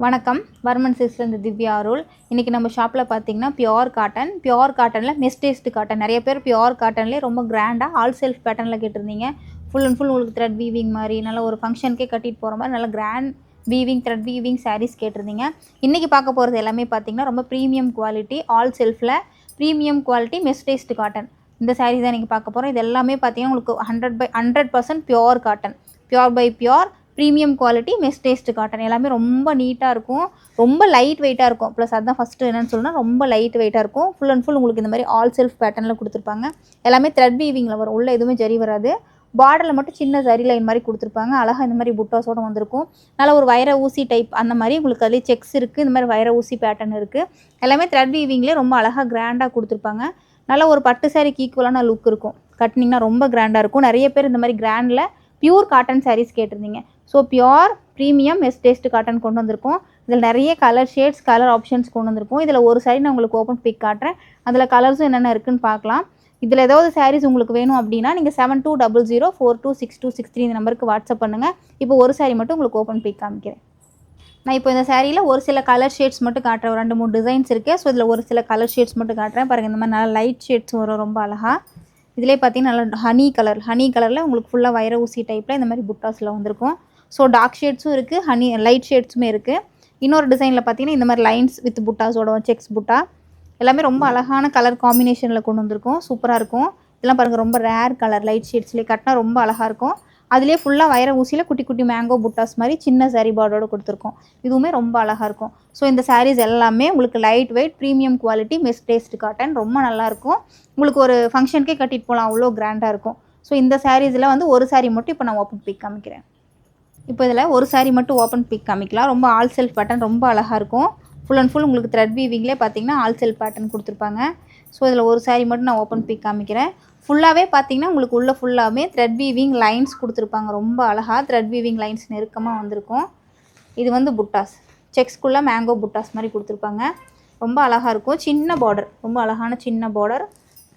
வணக்கம். வர்மன் சில்க்ஸ்லேருந்து திவ்யா அருள். இன்றைக்கி நம்ம ஷாப்பில் பார்த்தீங்கன்னா பியோர் காட்டனில் மெஸ் டேஸ்ட் காட்டன். நிறைய பேர் பியோர் காட்டன்லேயே ரொம்ப கிராண்டாக ஆல் செல்ஃப் பேட்டர்னில் கேட்டிருந்தீங்க. ஃபுல் அண்ட் ஃபுல் உங்களுக்கு த்ரெட் வீவிங் மாதிரி நல்ல ஒரு ஃபங்க்ஷனுக்கே கட்டிட்டு போகிற மாதிரி நல்ல grand weaving thread weaving saris கேட்டிருந்தீங்க. இன்றைக்கி பார்க்க போகிறது எல்லாமே பார்த்தீங்கன்னா ரொம்ப ப்ரீமியம் குவாலிட்டி ஆல் செல்ஃபில் premium quality mess taste cotton. இந்த சாரீ தான் நீங்கள் பார்க்க போகிறோம். இது எல்லாமே பார்த்தீங்கன்னா உங்களுக்கு 100% pure cotton, pure by pure premium quality mess taste cotton. எல்லாமே ரொம்ப நீட்டாக இருக்கும், ரொம்ப லைட் வெயிட்டாக இருக்கும். ப்ளஸ் அதுதான் ஃபஸ்ட்டு என்னென்னு சொல்லணும்னா ரொம்ப லைட் வெயிட்டாக இருக்கும். ஃபுல் அண்ட் ஃபுல் உங்களுக்கு இந்த மாதிரி ஆல் செல்ஃப் பேட்டர்னில் கொடுத்துருப்பாங்க. எல்லாமே த்ரெட் வீவிங்கில் வரும், உள்ள எதுவுமே ஜரி வராது. பார்டரில் மட்டும் சின்ன ஜரி லைன் மாதிரி கொடுத்துருப்பாங்க. அழகாக இந்த மாதிரி புட்டாஸோடு வந்திருக்கும். நல்லா ஒரு வைர ஊசி டைப் அந்த மாதிரி உங்களுக்கு அதுலேயே செக்ஸ் இருக்குது. இந்த மாதிரி வைர ஊசி பேட்டர்ன் இருக்குது. எல்லாமே த்ரெட் வீவிங்லேயே ரொம்ப அழகாக கிராண்டாக கொடுத்துருப்பாங்க. நல்லா ஒரு பட்டு சாரிக்கு ஈக்குவலான லுக் இருக்கும். கட்டினிங்கன்னா ரொம்ப கிராண்டாக இருக்கும். நிறைய பேர் இந்த மாதிரி கிராண்டில் பியூர் காட்டன் சாரீஸ் கேட்டிருந்தீங்க. So pure premium mess taste cotton கொண்டு வந்திருக்கோம். இதில் நிறைய கலர் ஷேட்ஸ், கலர் ஆப்ஷன்ஸ் கொண்டு வந்திருக்கும். இதில் ஒரு சாரீ நான் உங்களுக்கு ஓப்பன் பிக் காட்டுறேன். அதில் கலர்ஸும் என்னென்ன இருக்குதுன்னு பார்க்கலாம். இதில் ஏதாவது சாரீஸ் உங்களுக்கு வேணும் அப்படின்னா நீங்கள் 7200426263 இந்த நம்பருக்கு வாட்ஸ்அப் பண்ணுங்கள். இப்போ ஒரு சாரீ மட்டும் உங்களுக்கு ஓப்பன் பிக் காமிக்கிறேன். நான் இப்போ இந்த சாரியில் ஒரு சில கலர் ஷேட்ஸ் மட்டும் காட்டுறேன். 2-3 டிசைன்ஸ் இருக்குது. ஸோ இதில் ஒரு சில கலர் ஷேட்ஸ் மட்டும் காட்டுறேன். பாருங்கள், இந்த மாதிரி நல்லா லைட் ஷேட்ஸ் வரும், ரொம்ப அழகாக. இதிலே பார்த்தீங்கன்னா நல்லா ஹனி கலரில் உங்களுக்கு ஃபுல்லாக வைர ஊசி டைப்பில் இந்த மாதிரி புட்டாஸில் வந்திருக்கும். ஸோ டார்க் ஷேட்ஸும் இருக்குது, லைட் ஷேட்ஸுமே இருக்குது. இன்னொரு டிசைனில் பார்த்தீங்கன்னா இந்த மாதிரி லைன்ஸ் வித் புட்டாஸோட செக்ஸ் புட்டா எல்லாமே ரொம்ப அழகான கலர் காம்பினேஷனில் கொண்டு வந்திருக்கும். சூப்பராக இருக்கும். இதெல்லாம் பாருங்கள், ரொம்ப ரேர் கலர் லைட் ஷேட்ஸ்லேயே கட்டினா ரொம்ப அழகாக இருக்கும். அதிலே ஃபுல்லாக வைர ஊசியில் குட்டி குட்டி மேங்கோ புட்டாஸ் மாதிரி சின்ன சாரீ பார்டரோடு கொடுத்துருக்கோம். இதுவுமே ரொம்ப அழகாக இருக்கும். ஸோ இந்த சாரீஸ் எல்லாமே உங்களுக்கு light weight premium quality mess taste cotton. ரொம்ப நல்லாயிருக்கும். உங்களுக்கு ஒரு ஃபங்க்ஷனுக்கே கட்டிட்டு போகலாம், அவ்வளோ கிராண்டாக இருக்கும். ஸோ இந்த சாரீஸில் வந்து ஒரு சாரீ மட்டும் இப்போ நான் ஓப்பன் பிக் காமிக்கிறேன். இப்போ இதில் ஒரு சாரீ மட்டும் ஓப்பன் பிக் காமிக்கலாம். ரொம்ப ஆல் செல்ஃப் பேட்டர்ன், ரொம்ப அழகாக இருக்கும். ஃபுல் அண்ட் ஃபுல் உங்களுக்கு த்ரெட் வீவிங்லேயே பார்த்தீங்கன்னா ஆல் செல்ஃப் பேட்டர்ன் கொடுத்துருப்பாங்க. ஸோ இதில் ஒரு சாரீ மட்டும் நான் ஓப்பன் பிக் காமிக்கிறேன். ஃபுல்லாகவே பார்த்தீங்கன்னா உங்களுக்கு உள்ள ஃபுல்லாகவே த்ரெட் வீவிங் லைன்ஸ் கொடுத்துருப்பாங்க. ரொம்ப அழகாக த்ரெட் வீவிங் லைன்ஸ் நெருக்கமாக வந்திருக்கும். இது வந்து புட்டாஸ், செக்ஸ்குள்ளே மேங்கோ புட்டாஸ் மாதிரி கொடுத்துருப்பாங்க. ரொம்ப அழகாக இருக்கும். சின்ன பார்டர், ரொம்ப அழகான சின்ன பார்டர்.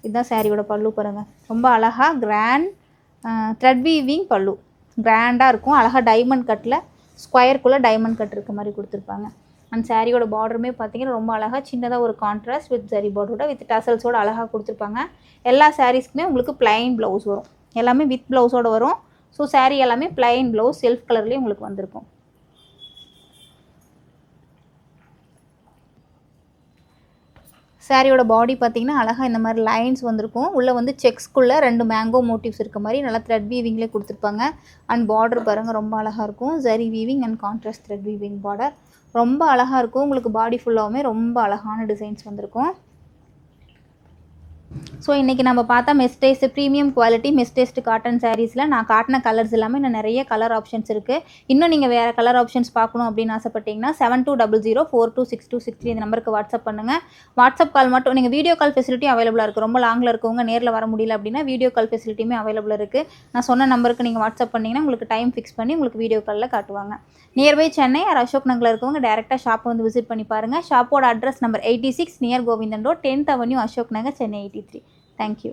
இதுதான் சாரியோட பல்லு பாருங்கள். ரொம்ப அழகாக கிராண்ட் த்ரெட் வீவிங் பல்லு, கிராண்டாக இருக்கும். அழகாக டைமண்ட் கட்டில் ஸ்கொயருக்குள்ளே டைமண்ட் கட் இருக்க மாதிரி கொடுத்துருப்பாங்க. அந்த சாரியோட பார்டருமே பார்த்தீங்கன்னா ரொம்ப அழகாக சின்னதாக ஒரு கான்ட்ராஸ்ட் வித் ஜரி பார்டரோட வித் டசல்ஸோட அழகாக கொடுத்துருப்பாங்க. எல்லா சாரீஸ்க்குமே உங்களுக்கு பிளைன் ப்ளவுஸ் வரும். எல்லாமே வித் ப்ளவுஸோடு வரும். ஸோ சாரீ எல்லாமே பிளைன் ப்ளவுஸ் செல்ஃப் கலர்லேயே உங்களுக்கு வந்திருக்கும். சாரியோட பாடி பார்த்தீங்கன்னா அழகாக இந்த மாதிரி லைன்ஸ் வந்திருக்கும். உள்ளே வந்து செக்ஸ்குள்ளே 2 மேங்கோ மோட்டிவ்ஸ் இருக்க மாதிரி நல்லா த்ரெட் வீவிங்லேயே கொடுத்துருப்பாங்க. அண்ட் பார்டர் பாருங்கள், ரொம்ப அழகாக இருக்கும். Zari weaving and contrast thread weaving border ரொம்ப அழகாக இருக்கும். உங்களுக்கு பாடி ஃபுல்லாகவுமே ரொம்ப அழகான டிசைன்ஸ் வந்திருக்கும். ஸோ இன்றைக்கி நம்ம பார்த்தா mess taste premium quality mess taste cotton சாரீஸில் நான் காட்டின கலர்ஸ் எல்லாமே இன்னும் நிறைய கலர் ஆப்ஷன்ஸ் இருக்குது. இன்னும் நீங்கள் வேறு கலர் ஆப்ஷன்ஸ் பார்க்கணும் அப்படின்னு ஆசைப்பட்டீங்கன்னா 7200426263 இந்த நம்பருக்கு வாட்ஸ்அப் பண்ணுங்கள். வாட்ஸ்அப் கால் மட்டும், நீங்கள் வீடியோ கால் ஃபெசிலிட்டி அவைலபிளாக இருக்குது. ரொம்ப லாங்கில் இருக்கவங்க நேரில் வர முடியல அப்படின்னா வீடியோ கால் ஃபெசிலிட்டியுமே அவைலபிளாக இருக்குது. நான் சொன்ன நம்பருக்கு நீங்கள் வாட்ஸ்அப் பண்ணிங்கன்னா உங்களுக்கு டைம் ஃபிக்ஸ் பண்ணி உங்களுக்கு வீடியோ காலில் காட்டுவாங்க. நியர்பை சென்னை ஆர் அசோக் நகரில் இருக்கவங்க டேரெக்டாக ஷாப்பை வந்து விசிட் பண்ணி பாருங்கள். ஷாப்போட address number 86 near Govindan road, 10th avenue, Ashok Nagar, Chennai 83. Thank you.